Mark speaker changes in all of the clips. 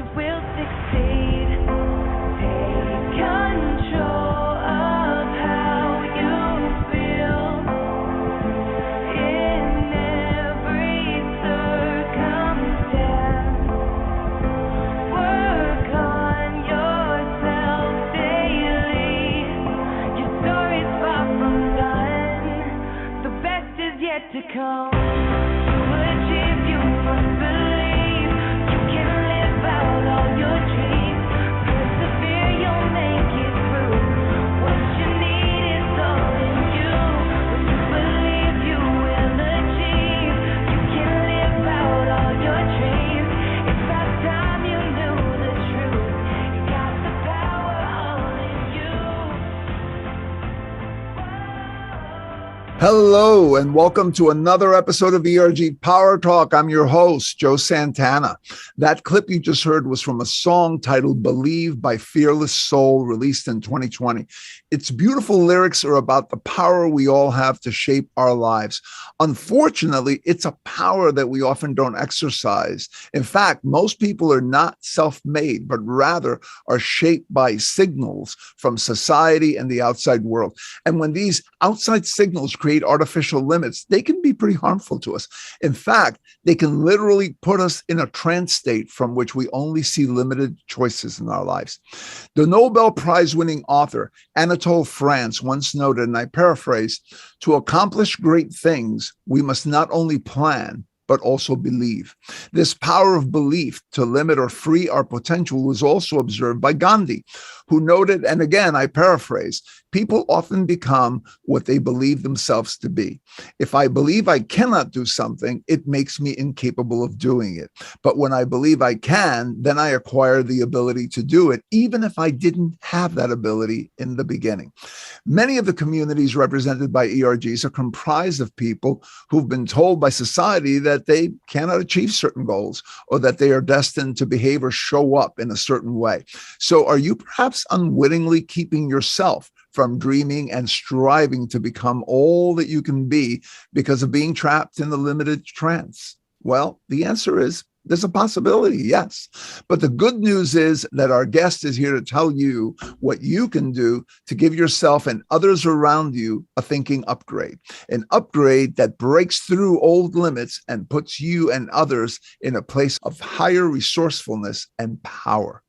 Speaker 1: you will succeed. Take control of how you feel in every circumstance. Work on yourself daily. Your story's far from done. The best is yet to come. To achieve, you must believe. You can live out all your dreams. Persevere, you'll make it through. What you need is all in you. When you believe, you will achieve. You can live out all your dreams. It's about time you knew the truth. You got the power all in you.
Speaker 2: Hello, and welcome to another episode of ERG PowerTalk. I'm your host, Joe Santana. That clip you just heard was from a song titled Believe by Fearless Soul, released in 2020. Its beautiful lyrics are about the power we all have to shape our lives. Unfortunately, it's a power that we often don't exercise. In fact, most people are not self-made, but rather are shaped by signals from society and the outside world. And when these outside signals create artificial limits, they can be pretty harmful to us. In fact, they can literally put us in a trance state from which we only see limited choices in our lives. The Nobel Prize-winning author, Anatole France, once noted, and I paraphrase, "To accomplish great things, we must not only plan, but also believe." This power of belief to limit or free our potential was also observed by Gandhi, who noted, and again, I paraphrase, "People often become what they believe themselves to be. If I believe I cannot do something, it makes me incapable of doing it. But when I believe I can, then I acquire the ability to do it, even if I didn't have that ability in the beginning." Many of the communities represented by ERGs are comprised of people who've been told by society that they cannot achieve certain goals or that they are destined to behave or show up in a certain way. So are you perhaps unwittingly keeping yourself from dreaming and striving to become all that you can be because of being trapped in the limited trance? Well, the answer is there's a possibility, yes. But the good news is that our guest is here to tell you what you can do to give yourself and others around you a thinking upgrade, an upgrade that breaks through old limits and puts you and others in a place of higher resourcefulness and power.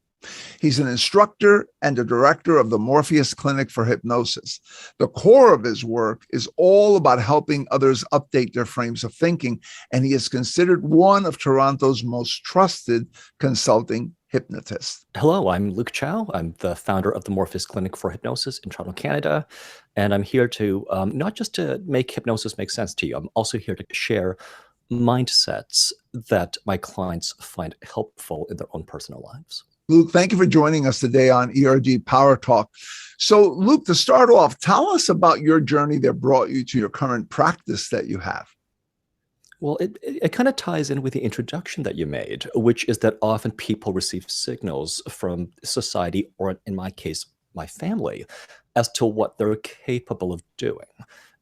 Speaker 2: He's an instructor and a director of the Morpheus Clinic for Hypnosis. The core of his work is all about helping others update their frames of thinking, and he is considered one of Toronto's most trusted consulting hypnotists.
Speaker 3: Hello, I'm Luke Chao. I'm the founder of the Morpheus Clinic for Hypnosis in Toronto, Canada. And I'm here to not just to make hypnosis make sense to you, I'm also here to share mindsets that my clients find helpful in their own personal lives.
Speaker 2: Luke, thank you for joining us today on ERG Power Talk. So, Luke, to start off, tell us about your journey that brought you to your current practice that you have.
Speaker 3: Well, it kind of ties in with the introduction that you made, which is that often people receive signals from society, or in my case, my family, as to what they're capable of doing.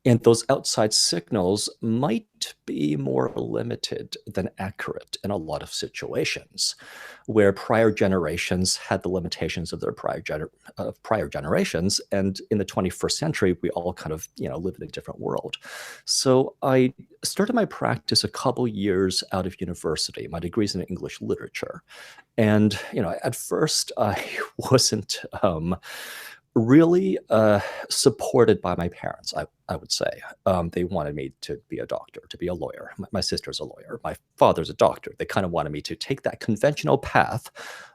Speaker 3: And those outside signals might be more limited than accurate in a lot of situations, where prior generations had the limitations of their prior generations. And in the 21st century, we all kind of, live in a different world. So I started my practice a couple years out of university. My degree's in English literature. And, at first I wasn't really supported by my parents, I would say. They wanted me to be a doctor, to be a lawyer. My sister's a lawyer. My father's a doctor. They kind of wanted me to take that conventional path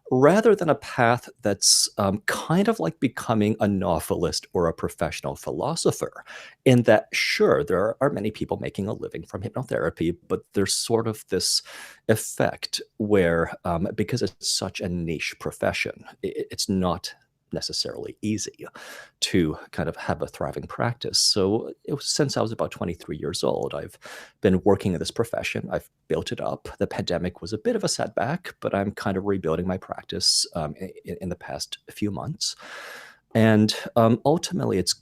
Speaker 3: rather than a path that's kind of like becoming a novelist or a professional philosopher. In that, sure, there are many people making a living from hypnotherapy, but there's sort of this effect where, because it's such a niche profession, it's not necessarily easy to kind of have a thriving practice. So since I was about 23 years old, I've been working in this profession. I've built it up. The pandemic was a bit of a setback, but I'm kind of rebuilding my practice in the past few months. And ultimately, it's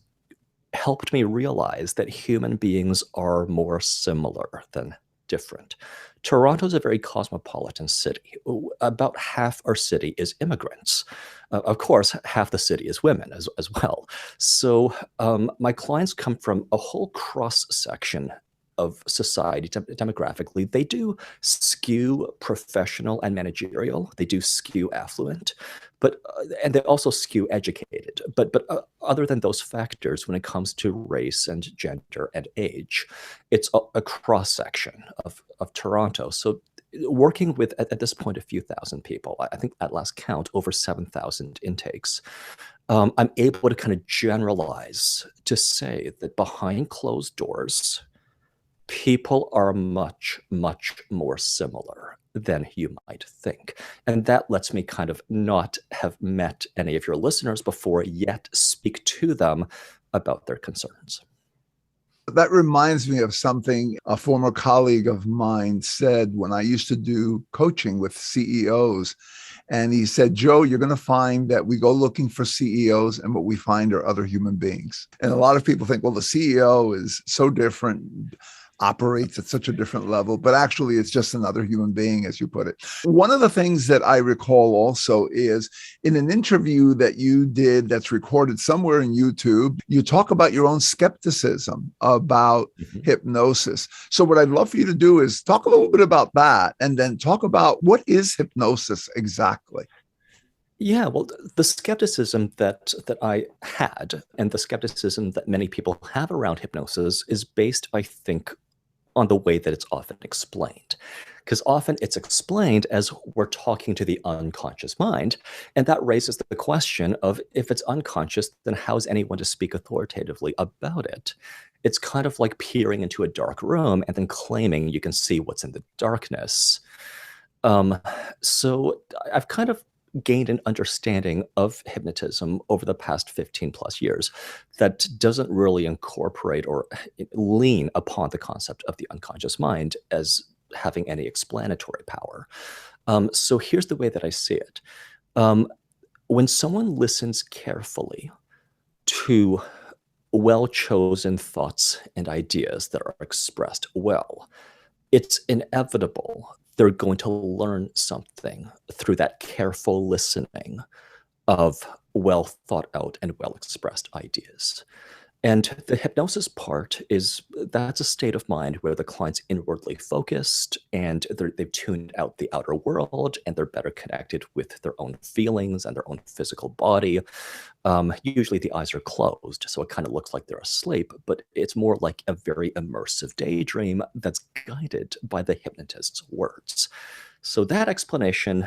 Speaker 3: helped me realize that human beings are more similar than different. Toronto's a very cosmopolitan city. About half our city is immigrants. Of course, half the city is women as well. So my clients come from a whole cross section of society demographically. They do skew professional and managerial. They do skew affluent, but and they also skew educated. But other than those factors, when it comes to race and gender and age, it's a cross section of Toronto. So working with at this point a few thousand people, I think at last count over 7,000 intakes. I'm able to kind of generalize to say that behind closed doors, people are much, much more similar than you might think. And that lets me kind of not have met any of your listeners before, yet speak to them about their concerns.
Speaker 2: That reminds me of something a former colleague of mine said when I used to do coaching with CEOs. And he said, Joe, you're going to find that we go looking for CEOs and what we find are other human beings. And a lot of people think, well, the CEO is so different, operates at such a different level, but actually it's just another human being, as you put it. One of the things that I recall also is in an interview that you did that's recorded somewhere in YouTube, you talk about your own skepticism about hypnosis. So what I'd love for you to do is talk a little bit about that and then talk about what is hypnosis exactly?
Speaker 3: Yeah, well, the skepticism that I had and the skepticism that many people have around hypnosis is based, I think, on the way that it's often explained. Because often it's explained as we're talking to the unconscious mind, and that raises the question of if it's unconscious, then how is anyone to speak authoritatively about it? It's kind of like peering into a dark room and then claiming you can see what's in the darkness. So I've kind of gained an understanding of hypnotism over the past 15 plus years that doesn't really incorporate or lean upon the concept of the unconscious mind as having any explanatory power. So here's the way that I see it. When someone listens carefully to well-chosen thoughts and ideas that are expressed well, it's inevitable they're going to learn something through that careful listening of well thought out and well expressed ideas. And the hypnosis part that's a state of mind where the client's inwardly focused and they've tuned out the outer world and they're better connected with their own feelings and their own physical body. Usually the eyes are closed, so it kind of looks like they're asleep, but it's more like a very immersive daydream that's guided by the hypnotist's words. So that explanation,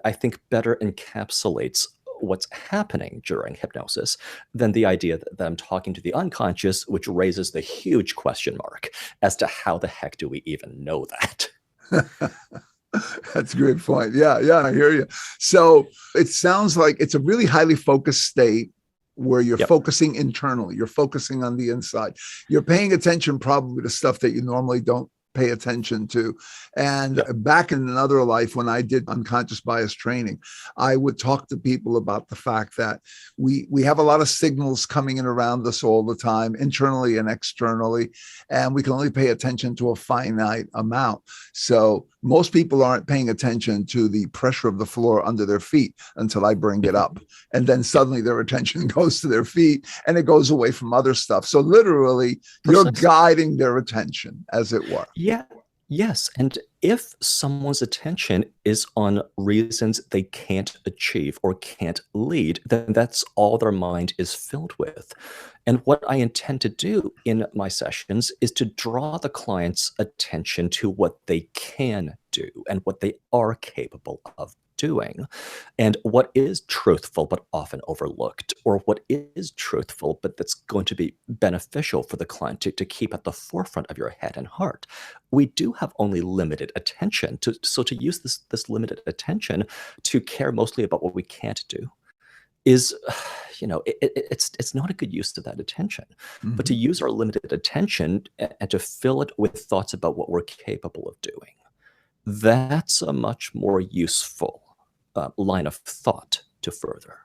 Speaker 3: I think, better encapsulates what's happening during hypnosis than the idea that I'm talking to the unconscious, which raises the huge question mark as to how the heck do we even know that?
Speaker 2: That's a great point. Yeah, I hear you. So it sounds like it's a really highly focused state where you're focusing internally, you're focusing on the inside. You're paying attention probably to stuff that you normally don't pay attention to. And back in another life, when I did unconscious bias training, I would talk to people about the fact that we have a lot of signals coming in around us all the time, internally and externally, and we can only pay attention to a finite amount. So most people aren't paying attention to the pressure of the floor under their feet until I bring it up. And then suddenly their attention goes to their feet and it goes away from other stuff. So literally, you're guiding their attention, as it were.
Speaker 3: Yeah. Yes. And if someone's attention is on reasons they can't achieve or can't lead, then that's all their mind is filled with. And what I intend to do in my sessions is to draw the client's attention to what they can do and what they are capable of doing, and what is truthful but often overlooked, or what is truthful but that's going to be beneficial for the client to keep at the forefront of your head and heart. We do have only limited attention, so to use this limited attention to care mostly about what we can't do is, it's not a good use of that attention. But to use our limited attention and to fill it with thoughts about what we're capable of doing, that's a much more useful line of thought to further.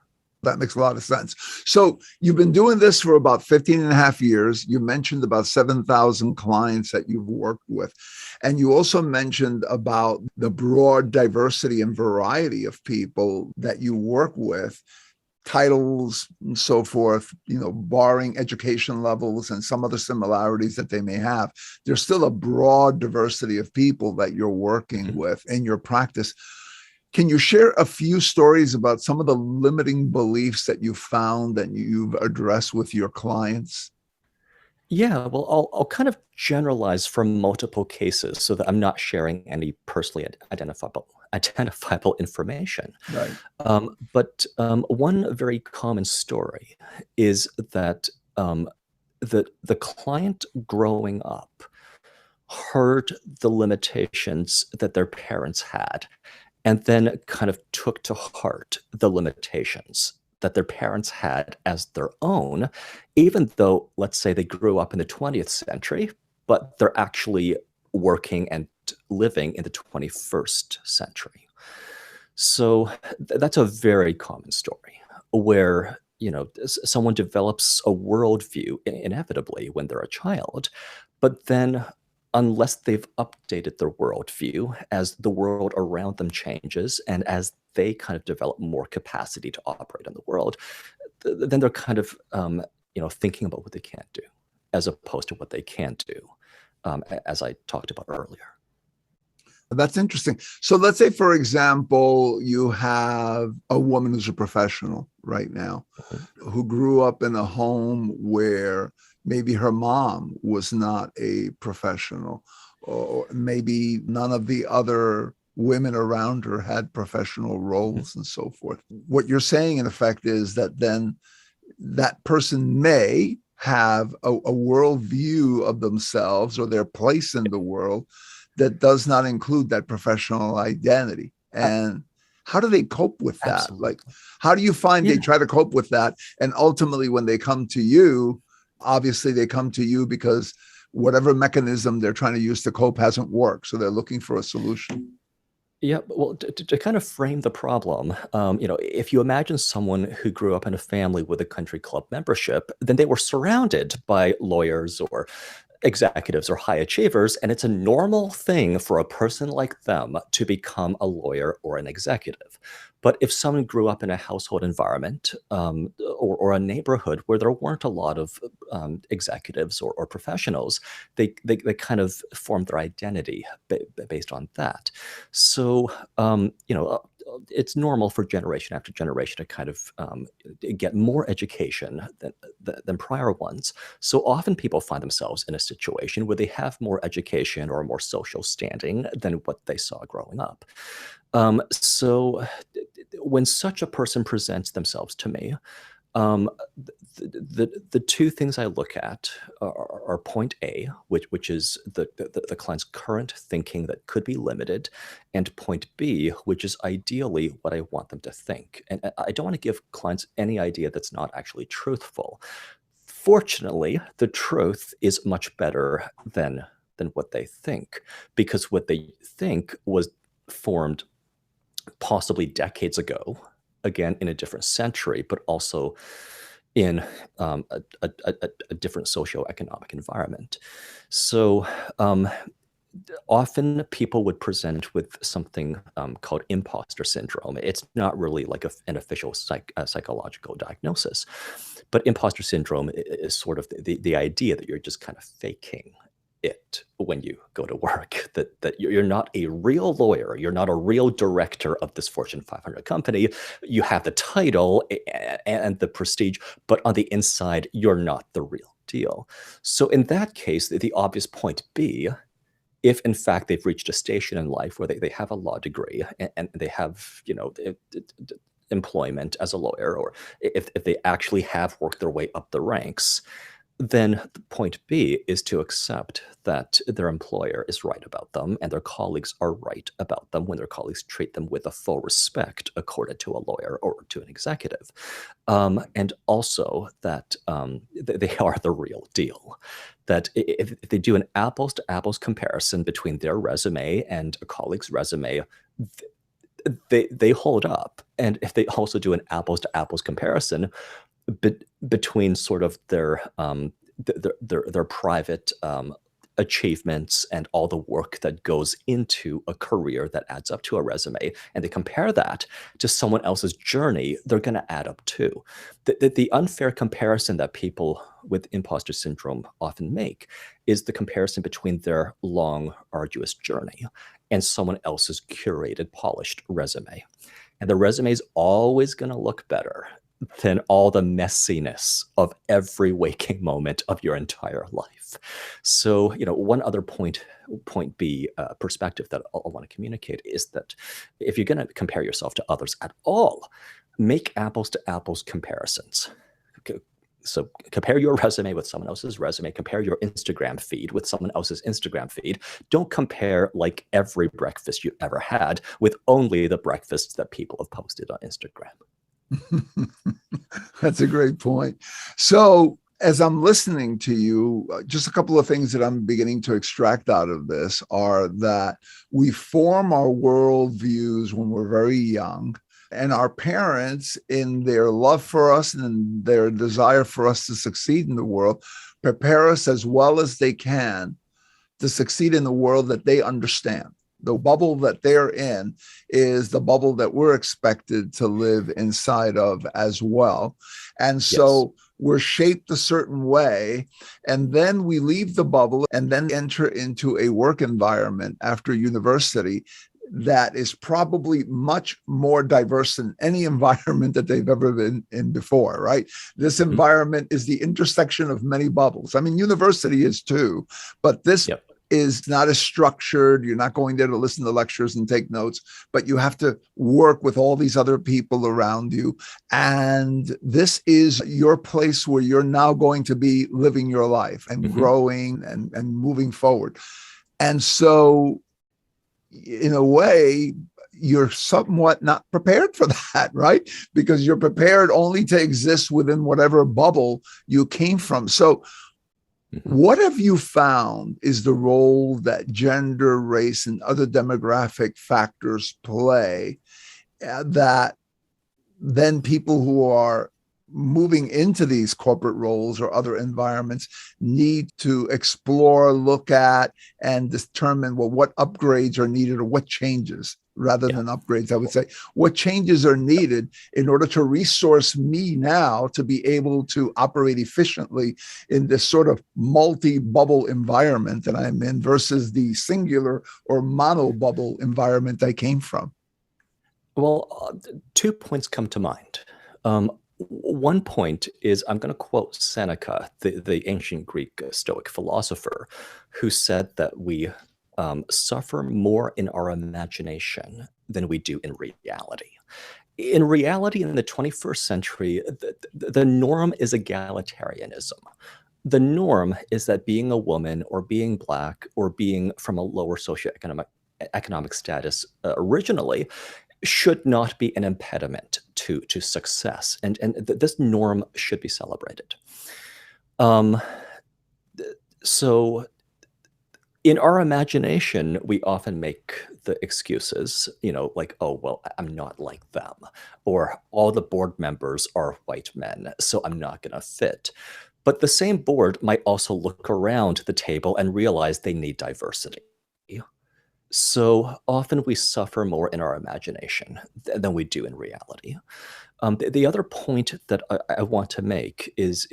Speaker 2: That makes a lot of sense. So you've been doing this for about 15 and a half years. You mentioned about 7,000 clients that you've worked with. And you also mentioned about the broad diversity and variety of people that you work with, titles and so forth, barring education levels and some other similarities that they may have. There's still a broad diversity of people that you're working with in your practice. Can you share a few stories about some of the limiting beliefs that you found and you've addressed with your clients?
Speaker 3: Yeah, well, I'll kind of generalize from multiple cases so that I'm not sharing any personally identifiable information.
Speaker 2: Right.
Speaker 3: But one very common story is that the client growing up heard the limitations that their parents had, and then kind of took to heart the limitations that their parents had as their own, even though, let's say, they grew up in the 20th century, but they're actually working and living in the 21st century. So that's a very common story where someone develops a worldview inevitably when they're a child, but then unless they've updated their worldview as the world around them changes and as they kind of develop more capacity to operate in the world, then they're kind of thinking about what they can't do as opposed to what they can do, as I talked about earlier.
Speaker 2: That's interesting. So let's say, for example, you have a woman who's a professional right now who grew up in a home where maybe her mom was not a professional, or maybe none of the other women around her had professional roles and so forth. What you're saying, in effect, is that then that person may have a worldview of themselves or their place in the world that does not include that professional identity. And how do they cope with that?
Speaker 3: Absolutely.
Speaker 2: Like, how do you find they try to cope with that? And ultimately, when they come to you, obviously they come to you because whatever mechanism they're trying to use to cope hasn't worked. So they're looking for a solution.
Speaker 3: Yeah, well, to kind of frame the problem, if you imagine someone who grew up in a family with a country club membership, then they were surrounded by lawyers or executives or high achievers, and it's a normal thing for a person like them to become a lawyer or an executive. But if someone grew up in a household environment or a neighborhood where there weren't a lot of executives or professionals, they kind of formed their identity based on that. So, it's normal for generation after generation to kind of get more education than prior ones. So often people find themselves in a situation where they have more education or more social standing than what they saw growing up. So when such a person presents themselves to me, the two things I look at are point A, which is the client's current thinking that could be limited, and point B, which is ideally what I want them to think. And I don't want to give clients any idea that's not actually truthful. Fortunately, the truth is much better than what they think, because what they think was formed possibly decades ago, again, in a different century, but also in a different socioeconomic environment. So often people would present with something called imposter syndrome. It's not really like an official psychological diagnosis, but imposter syndrome is sort of the idea that you're just kind of faking it when you go to work, that you're not a real lawyer, you're not a real director of this Fortune 500 company. You have the title and the prestige, but on the inside, you're not the real deal. So in that case, the obvious point B, if in fact they've reached a station in life where they have a law degree and they have, employment as a lawyer, or if they actually have worked their way up the ranks, then point B is to accept that their employer is right about them and their colleagues are right about them when their colleagues treat them with a full respect accorded to a lawyer or to an executive. And also that they are the real deal. That if they do an apples to apples comparison between their resume and a colleague's resume, they hold up. And if they also do an apples to apples comparison between sort of their private achievements and all the work that goes into a career that adds up to a resume, and they compare that to someone else's journey, they're going to add up too. The unfair comparison that people with imposter syndrome often make is the comparison between their long, arduous journey and someone else's curated, polished resume. And the resume is always going to look better than all the messiness of every waking moment of your entire life. So, one other point B perspective that I want to communicate is that if you're going to compare yourself to others at all, make apples to apples comparisons. So compare your resume with someone else's resume, compare your Instagram feed with someone else's Instagram feed. Don't compare like every breakfast you ever had with only the breakfasts that people have posted on Instagram.
Speaker 2: That's a great point. So as I'm listening to you, just a couple of things that I'm beginning to extract out of this are that we form our worldviews when we're very young, and our parents, in their love for us and their desire for us to succeed in the world, prepare us as well as they can to succeed in the world that they understand. The bubble that they're in is the bubble that we're expected to live inside of as well. And so we're shaped a certain way, and then we leave the bubble and then enter into a work environment after university that is probably much more diverse than any environment that they've ever been in before, right? This environment is the intersection of many bubbles. I mean, university is too, but this is not as structured. You're not going there to listen to lectures and take notes, but you have to work with all these other people around you. And this is your place where you're now going to be living your life and growing and moving forward. And so in a way, you're somewhat not prepared for that, right? Because you're prepared only to exist within whatever bubble you came from. So what have you found is the role that gender, race, and other demographic factors play that then people who are moving into these corporate roles or other environments need to explore, look at, and determine, well, what upgrades are needed or what changes rather than upgrades, I would say. What changes are needed in order to resource me now to be able to operate efficiently in this sort of multi-bubble environment that I'm in versus the singular or mono-bubble environment I came from?
Speaker 3: Well, 2 points come to mind. One point is, I'm going to quote Seneca, the ancient Greek Stoic philosopher, who said that we suffer more in our imagination than we do in reality. In reality, in the 21st century, the norm is egalitarianism. The norm is that being a woman or being Black or being from a lower socioeconomic status originally should not be an impediment to success. And this norm should be celebrated. So in our imagination, we often make the excuses, like, oh, well, I'm not like them, or all the board members are white men, so I'm not going to fit. But the same board might also look around the table and realize they need diversity. So often we suffer more in our imagination than we do in reality. The other point that I want to make is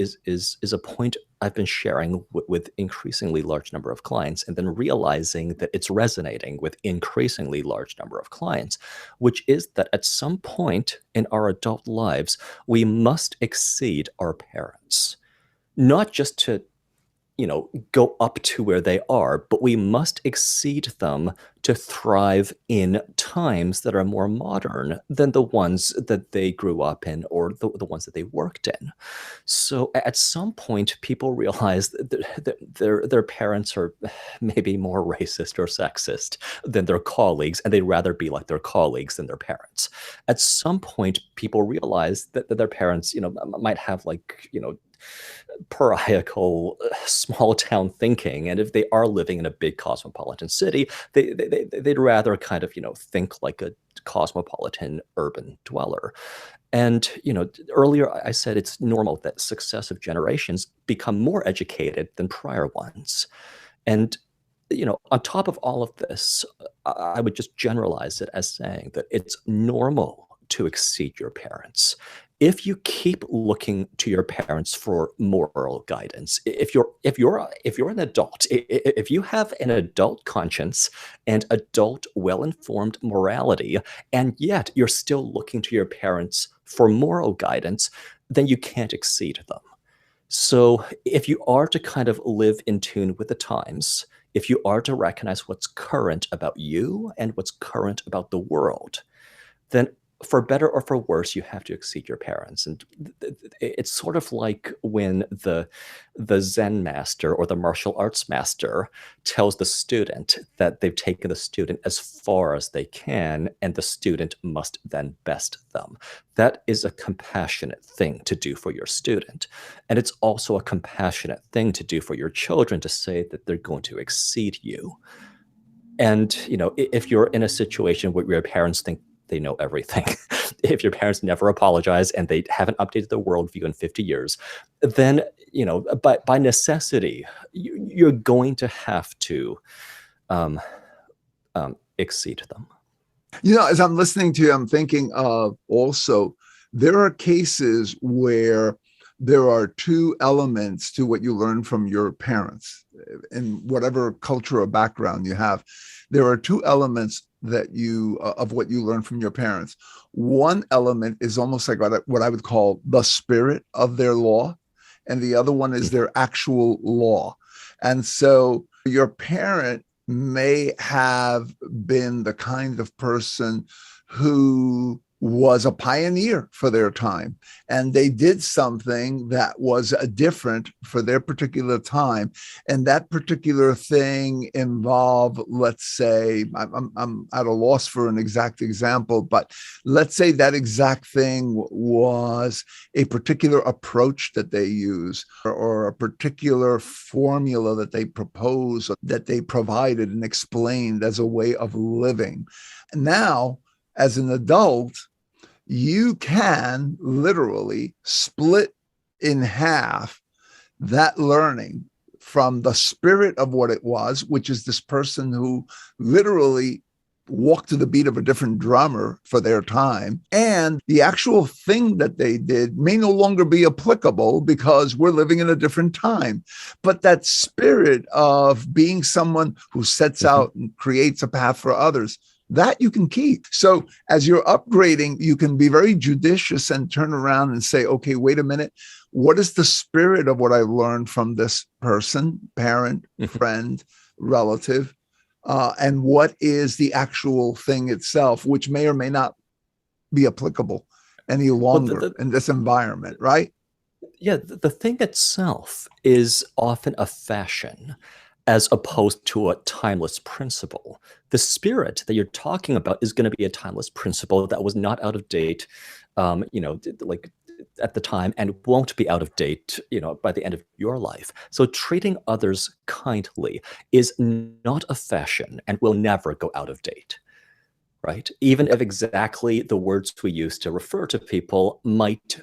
Speaker 3: a point I've been sharing with increasingly large number of clients, and then realizing that it's resonating with increasingly large number of clients, which is that at some point in our adult lives, we must exceed our parents, not just to go up to where they are, but we must exceed them to thrive in times that are more modern than the ones that they grew up in or the ones that they worked in. So at some point, people realize that their parents are maybe more racist or sexist than their colleagues, and they'd rather be like their colleagues than their parents. At some point, people realize that their parents, might have pariacal small town thinking, and if they are living in a big cosmopolitan city, they'd rather kind of think like a cosmopolitan urban dweller. And, earlier I said it's normal that successive generations become more educated than prior ones. And, on top of all of this, I would just generalize it as saying that it's normal to exceed your parents. If you keep looking to your parents for moral guidance, if you're an adult, if you have an adult conscience and adult well-informed morality, and yet you're still looking to your parents for moral guidance, then you can't exceed them. So if you are to kind of live in tune with the times, if you are to recognize what's current about you and what's current about the world, then for better or for worse, you have to exceed your parents. And it's sort of like when the Zen master or the martial arts master tells the student that they've taken the student as far as they can, and the student must then best them. That is a compassionate thing to do for your student. And it's also a compassionate thing to do for your children, to say that they're going to exceed you. And, if you're in a situation where your parents think they know everything, if your parents never apologize and they haven't updated their worldview in 50 years, then, by necessity, you're going to have to exceed them.
Speaker 2: As I'm listening to you, I'm thinking of also, there are cases where there are two elements to what you learn from your parents in whatever culture or background you have. There are two elements of what you learn from your parents. One element is almost like what I would call the spirit of their law, and the other one is their actual law. And so your parent may have been the kind of person who was a pioneer for their time, and they did something that was different for their particular time. And that particular thing involved, let's say, I'm at a loss for an exact example, but let's say that exact thing was a particular approach that they use, or a particular formula that they propose, that they provided and explained as a way of living. Now, as an adult, you can literally split in half that learning from the spirit of what it was, which is this person who literally walked to the beat of a different drummer for their time. And the actual thing that they did may no longer be applicable because we're living in a different time. But that spirit of being someone who sets out and creates a path for others, that you can keep. So as you're upgrading, you can be very judicious and turn around and say, okay, wait a minute. What is the spirit of what I learned from this person, parent, friend, relative? And what is the actual thing itself, which may or may not be applicable any longer in this environment, right?
Speaker 3: Yeah, the thing itself is often a fashion, as opposed to a timeless principle. The spirit that you're talking about is going to be a timeless principle that was not out of date, like at the time, and won't be out of date, by the end of your life. So treating others kindly is not a fashion and will never go out of date, right? Even if exactly the words we use to refer to people might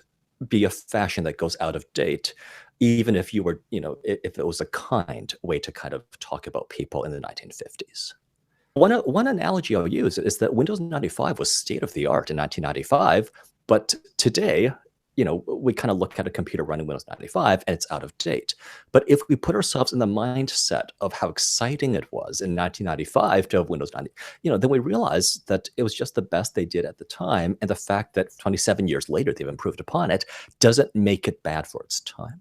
Speaker 3: be a fashion that goes out of date, even if you were, if it was a kind way to kind of talk about people in the 1950s. One analogy I'll use is that Windows 95 was state of the art in 1995, but today, we kind of look at a computer running Windows 95 and it's out of date. But if we put ourselves in the mindset of how exciting it was in 1995 to have Windows 90, then we realize that it was just the best they did at the time. And the fact that 27 years later they've improved upon it doesn't make it bad for its time.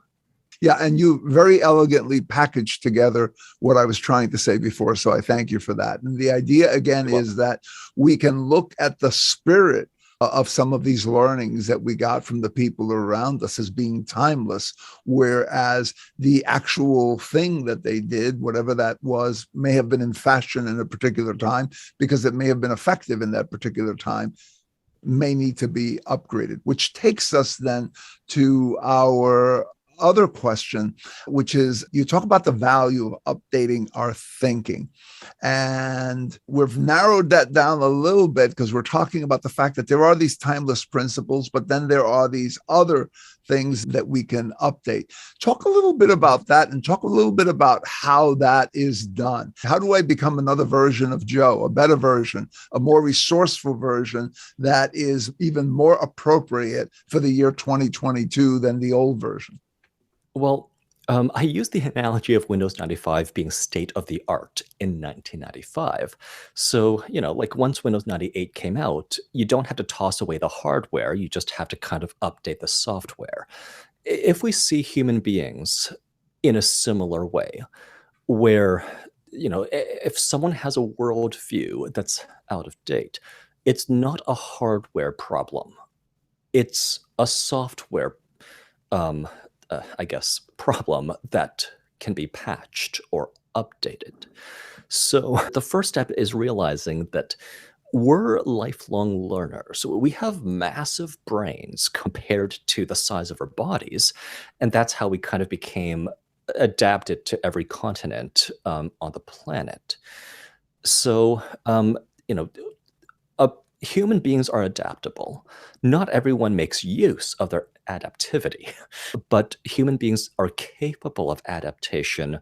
Speaker 2: Yeah, and you very elegantly packaged together what I was trying to say before, so I thank you for that. And the idea, again, is that we can look at the spirit of some of these learnings that we got from the people around us as being timeless, whereas the actual thing that they did, whatever that was, may have been in fashion in a particular time because it may have been effective in that particular time, may need to be upgraded, which takes us then to our other question, which is you talk about the value of updating our thinking. And we've narrowed that down a little bit because we're talking about the fact that there are these timeless principles, but then there are these other things that we can update. Talk a little bit about that and talk a little bit about how that is done. How do I become another version of Joe, a better version, a more resourceful version that is even more appropriate for the year 2022 than the old version?
Speaker 3: Well, I use the analogy of Windows 95 being state of the art in 1995. So, like once Windows 98 came out, you don't have to toss away the hardware, you just have to kind of update the software. If we see human beings in a similar way, where, if someone has a worldview that's out of date, it's not a hardware problem, it's a software I guess, problem that can be patched or updated. So the first step is realizing that we're lifelong learners. We have massive brains compared to the size of our bodies, and that's how we kind of became adapted to every continent on the planet. So, you know, human beings are adaptable. Not everyone makes use of their adaptivity, but human beings are capable of adaptation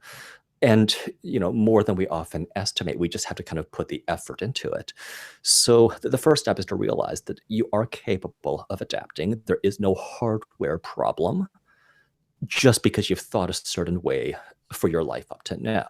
Speaker 3: and more than we often estimate. We just have to kind of put the effort into it. So the first step is to realize that you are capable of adapting. There is no hardware problem just because you've thought a certain way for your life up to now.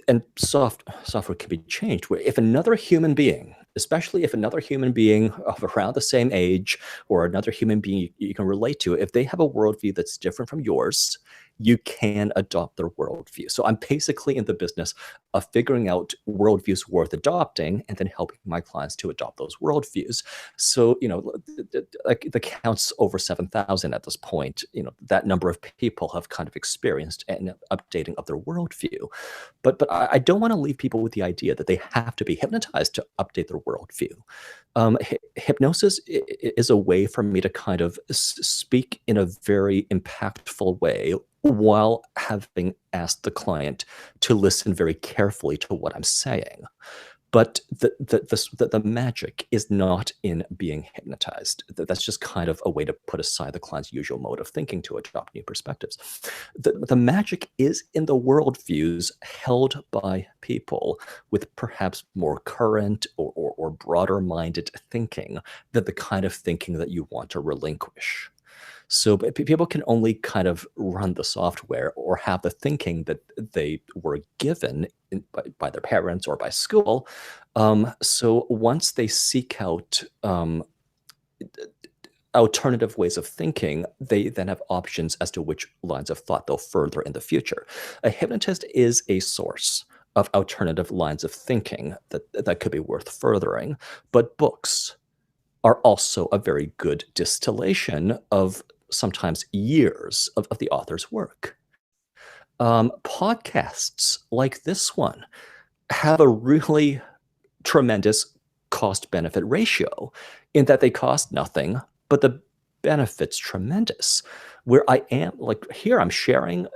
Speaker 3: And software can be changed. Where if another human being, especially if another human being of around the same age or another human being you can relate to, if they have a worldview that's different from yours, you can adopt their worldview. So I'm basically in the business of figuring out worldviews worth adopting and then helping my clients to adopt those worldviews. So, like the count's over 7,000 at this point. That number of people have kind of experienced an updating of their worldview. But I don't want to leave people with the idea that they have to be hypnotized to update their worldview. Hypnosis is a way for me to kind of speak in a very impactful way while having asked the client to listen very carefully to what I'm saying. But the magic is not in being hypnotized. That's just kind of a way to put aside the client's usual mode of thinking to adopt new perspectives. The magic is in the worldviews held by people with perhaps more current or broader-minded thinking than the kind of thinking that you want to relinquish. So people can only kind of run the software or have the thinking that they were given by their parents or by school. So once they seek out alternative ways of thinking, they then have options as to which lines of thought they'll further in the future. A hypnotist is a source of alternative lines of thinking that could be worth furthering, but books are also a very good distillation of sometimes years of the author's work. Podcasts like this one have a really tremendous cost-benefit ratio in that they cost nothing, but the benefit's tremendous. Where I am, like here, I'm sharing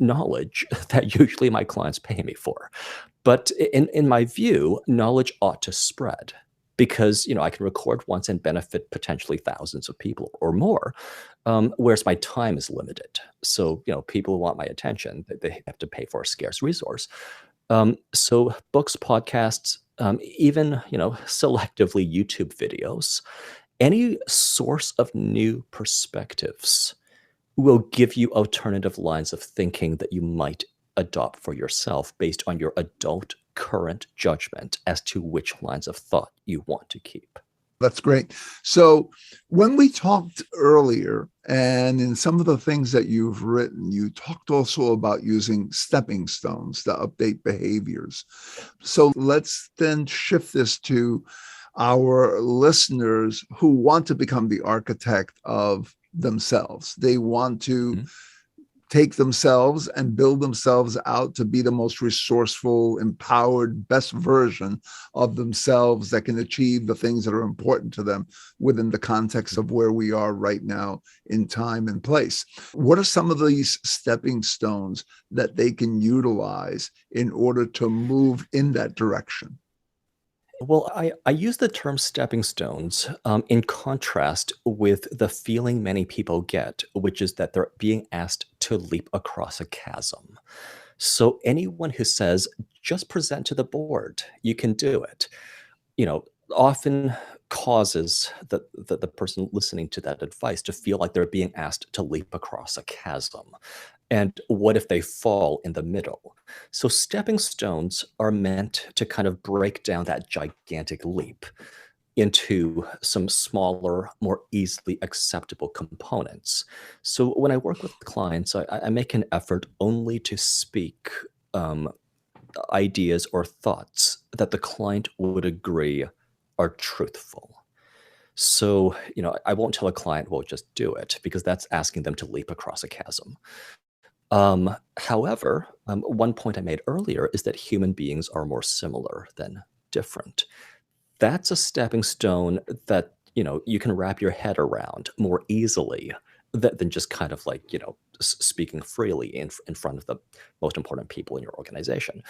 Speaker 3: knowledge that usually my clients pay me for. But in my view, knowledge ought to spread. Because I can record once and benefit potentially thousands of people or more, whereas my time is limited. So people who want my attention, they have to pay for a scarce resource. So books, podcasts, even selectively YouTube videos, any source of new perspectives will give you alternative lines of thinking that you might adopt for yourself based on your adult current judgment as to which lines of thought you want to keep.
Speaker 2: That's great. So when we talked earlier, and in some of the things that you've written, you talked also about using stepping stones to update behaviors. So let's then shift this to our listeners who want to become the architect of themselves. They want to take themselves and build themselves out to be the most resourceful, empowered, best version of themselves that can achieve the things that are important to them within the context of where we are right now in time and place. What are some of these stepping stones that they can utilize in order to move in that direction?
Speaker 3: Well, I use the term stepping stones in contrast with the feeling many people get, which is that they're being asked to leap across a chasm. So anyone who says, just present to the board, you can do it, you know, often causes the person listening to that advice to feel like they're being asked to leap across a chasm. And what if they fall in the middle? So stepping stones are meant to kind of break down that gigantic leap into some smaller, more easily acceptable components. So when I work with clients, I make an effort only to speak um, ideas or thoughts that the client would agree are truthful. So, I won't tell a client, well, just do it, because that's asking them to leap across a chasm. However, one point I made earlier is that human beings are more similar than different. That's a stepping stone that, you can wrap your head around more easily than just kind of like, speaking freely in front of the most important people in your organization.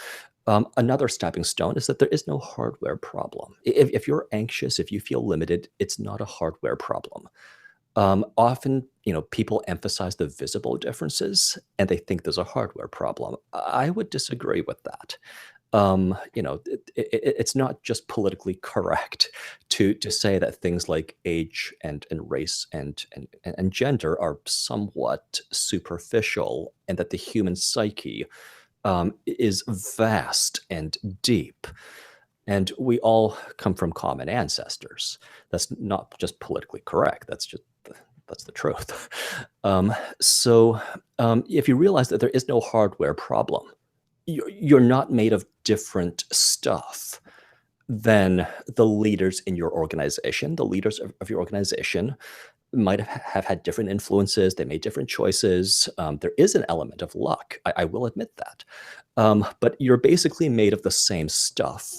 Speaker 3: Another stepping stone is that there is no hardware problem. If you're anxious, if you feel limited, it's not a hardware problem. Often, people emphasize the visible differences and they think there's a hardware problem. I would disagree with that. It's not just politically correct to say that things like age and race and gender are somewhat superficial, and that the human psyche is vast and deep. And we all come from common ancestors. That's not just politically correct. That's the truth. If you realize that there is no hardware problem, you're not made of different stuff than the leaders in your organization. The leaders of your organization might have had different influences. They made different choices. There is an element of luck. I will admit that. But you're basically made of the same stuff.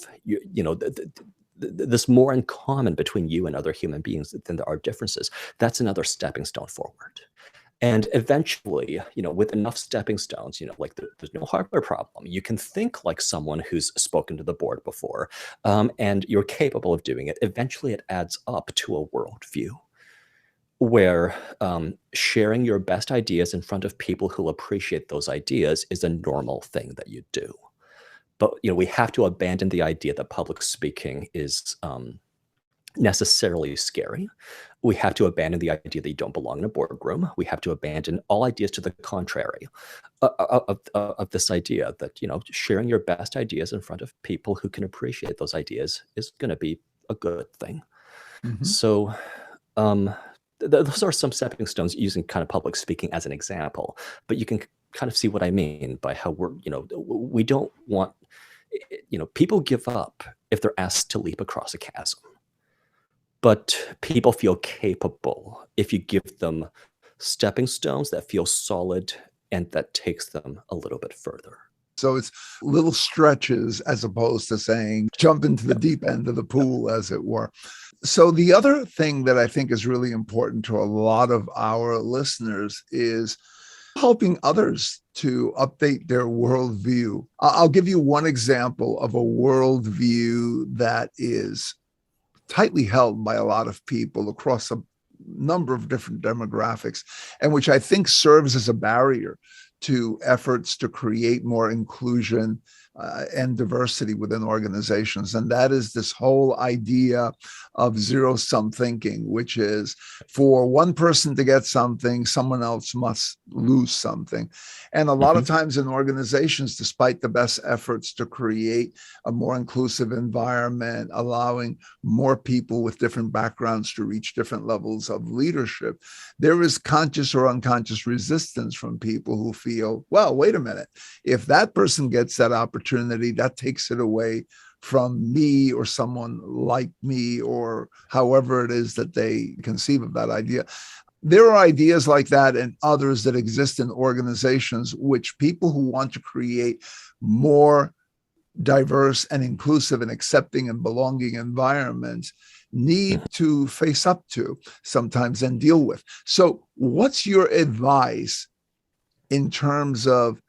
Speaker 3: There's more in common between you and other human beings than there are differences. That's another stepping stone forward. And eventually, with enough stepping stones, like there's no hardware problem. You can think like someone who's spoken to the board before, and you're capable of doing it. Eventually, it adds up to a worldview where sharing your best ideas in front of people who'll appreciate those ideas is a normal thing that you do. But we have to abandon the idea that public speaking is necessarily scary. We have to abandon the idea that you don't belong in a boardroom. We have to abandon all ideas to the contrary of this idea that sharing your best ideas in front of people who can appreciate those ideas is going to be a good thing. Mm-hmm. So those are some stepping stones, using kind of public speaking as an example, but you can kind of see what I mean by how we don't want, people give up if they're asked to leap across a chasm, but people feel capable if you give them stepping stones that feel solid and that takes them a little bit further.
Speaker 2: So it's little stretches as opposed to saying, jump into the deep end of the pool, as it were. So the other thing that I think is really important to a lot of our listeners is helping others to update their worldview. I'll give you one example of a worldview that is tightly held by a lot of people across a number of different demographics, and which I think serves as a barrier to efforts to create more inclusion and diversity within organizations. And that is this whole idea of zero-sum thinking, which is for one person to get something, someone else must lose something. And a lot of times in organizations, despite the best efforts to create a more inclusive environment, allowing more people with different backgrounds to reach different levels of leadership, there is conscious or unconscious resistance from people who feel, well, wait a minute, if that person gets that opportunity, that takes it away from me or someone like me, or however it is that they conceive of that idea. there are ideas like that and others that exist in organizations, which people who want to create more diverse and inclusive and accepting and belonging environments need to face up to sometimes and deal with. So what's your advice in terms of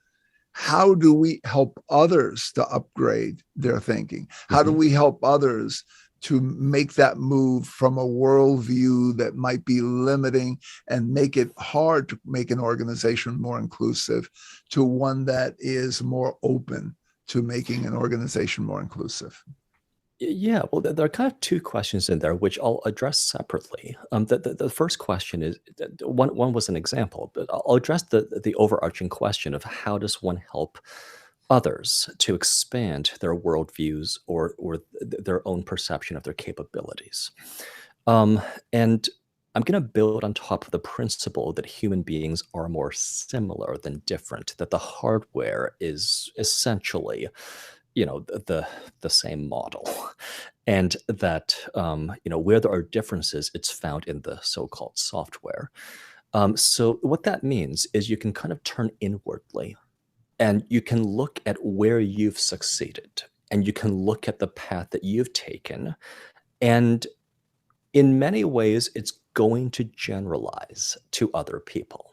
Speaker 2: how do we help others to upgrade their thinking? How do we help others to make that move from a worldview that might be limiting and make it hard to make an organization more inclusive to one that is more open to making an organization more inclusive?
Speaker 3: Yeah, well, there are kind of two questions in there, which I'll address separately. The first question is one was an example, but I'll address the overarching question of how does one help others to expand their worldviews or their own perception of their capabilities. And I'm going to build on top of the principle that human beings are more similar than different, that the hardware is essentially, the same model, and that where there are differences, it's found in the so-called software. So what that means is you can kind of turn inwardly, and you can look at where you've succeeded, and you can look at the path that you've taken, and in many ways, it's going to generalize to other people.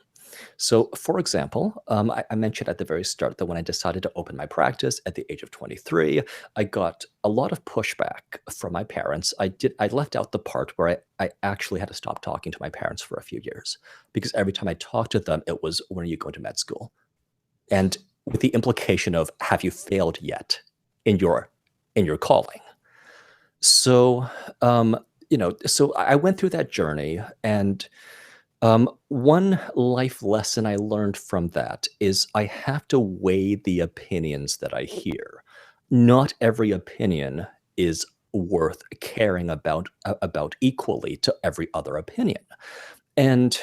Speaker 3: So, for example, I mentioned at the very start that when I decided to open my practice at the age of 23, I got a lot of pushback from my parents. I left out the part where I actually had to stop talking to my parents for a few years, because every time I talked to them, it was, when are you going to med school? And with the implication of, have you failed yet in your calling? So, so I went through that journey, and one life lesson I learned from that is I have to weigh the opinions that I hear. Not every opinion is worth caring about equally to every other opinion. And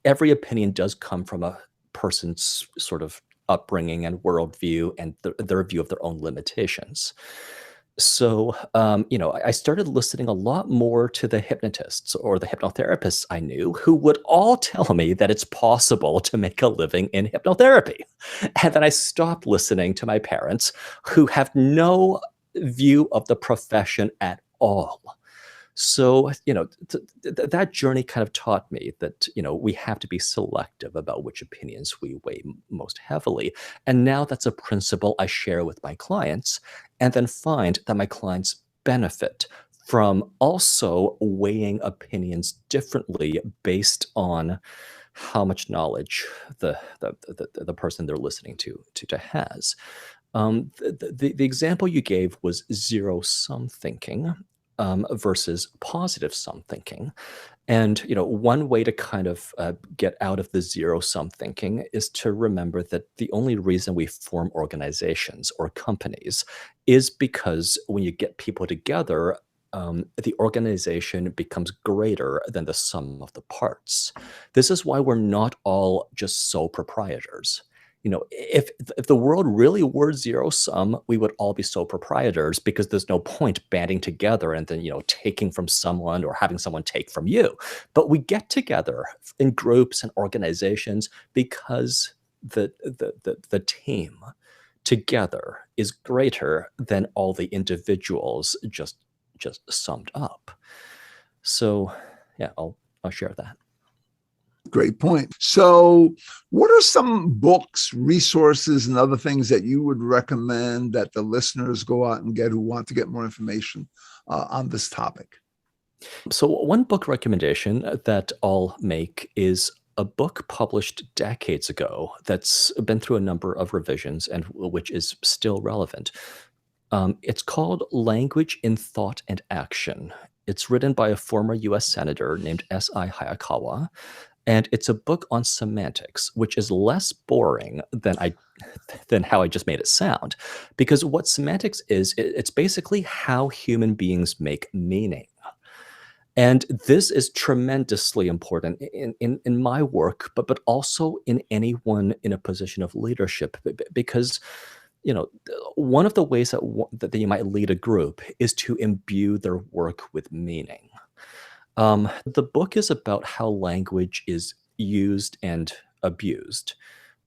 Speaker 3: every opinion does come from a person's sort of upbringing and worldview and their view of their own limitations. So, I started listening a lot more to the hypnotists or the hypnotherapists I knew, who would all tell me that it's possible to make a living in hypnotherapy. And then I stopped listening to my parents, who have no view of the profession at all. So, that journey kind of taught me that, we have to be selective about which opinions we weigh most heavily. And now that's a principle I share with my clients, and then find that my clients benefit from also weighing opinions differently based on how much knowledge the person they're listening to has. The example you gave was zero sum thinking, versus positive sum thinking. And one way to kind of get out of the zero sum thinking is to remember that the only reason we form organizations or companies is because when you get people together, the organization becomes greater than the sum of the parts. This is why we're not all just sole proprietors. If the world really were zero sum, we would all be sole proprietors, because there's no point banding together and then, taking from someone or having someone take from you. But we get together in groups and organizations because the team together is greater than all the individuals just summed up. So yeah, I'll share that.
Speaker 2: Great point. So what are some books, resources, and other things that you would recommend that the listeners go out and get who want to get more information on this topic?
Speaker 3: So one book recommendation that I'll make is a book published decades ago that's been through a number of revisions and which is still relevant. It's called Language in Thought and Action. It's written by a former US Senator named S.I. Hayakawa. And it's a book on semantics, which is less boring than how I just made it sound. Because what semantics is, it's basically how human beings make meaning. And this is tremendously important in my work, but also in anyone in a position of leadership, because one of the ways that you might lead a group is to imbue their work with meaning. The book is about how language is used and abused,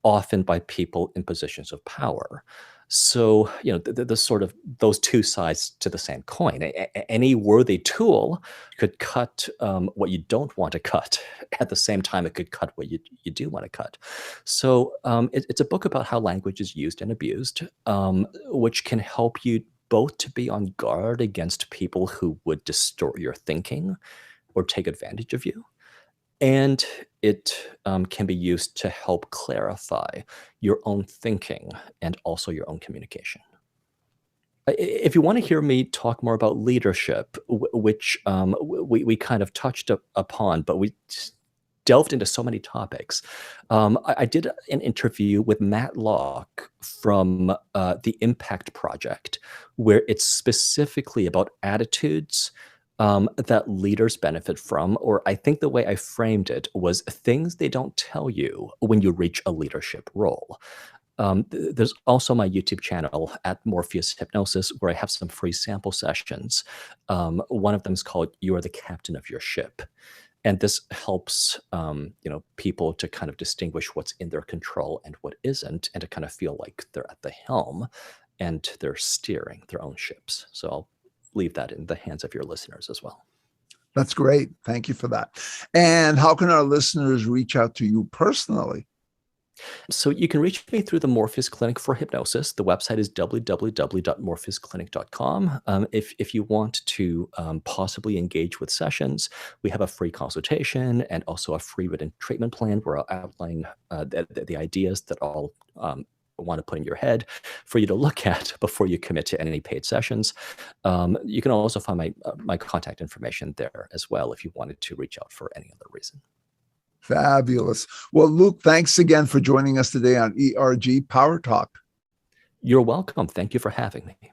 Speaker 3: often by people in positions of power. So, the sort of those two sides to the same coin. Any worthy tool could cut what you don't want to cut. At the same time, it could cut what you do want to cut. So, it's a book about how language is used and abused, which can help you both to be on guard against people who would distort your thinking or take advantage of you. And it can be used to help clarify your own thinking and also your own communication. If you want to hear me talk more about leadership, which we kind of touched upon, but we delved into so many topics. I did an interview with Matt Locke from the Impact Project, where it's specifically about attitudes that leaders benefit from, or I think the way I framed it was things they don't tell you when you reach a leadership role. There's also my YouTube channel at Morpheus Hypnosis, where I have some free sample sessions. One of them is called "You Are the Captain of Your Ship," and this helps people to kind of distinguish what's in their control and what isn't, and to kind of feel like they're at the helm and they're steering their own ships. So I'll leave that in the hands of your listeners as well.
Speaker 2: That's great. Thank you for that. And how can our listeners reach out to you personally?
Speaker 3: So you can reach me through the Morpheus Clinic for Hypnosis. The website is www.morpheusclinic.com. If you want to possibly engage with sessions, we have a free consultation and also a free written treatment plan where I'll outline the ideas that I'll want to put in your head for you to look at before you commit to any paid sessions. You can also find my contact information there as well if you wanted to reach out for any other reason.
Speaker 2: Fabulous. Well, Luke, thanks again for joining us today on ERG Power Talk.
Speaker 3: You're welcome. Thank you for having me.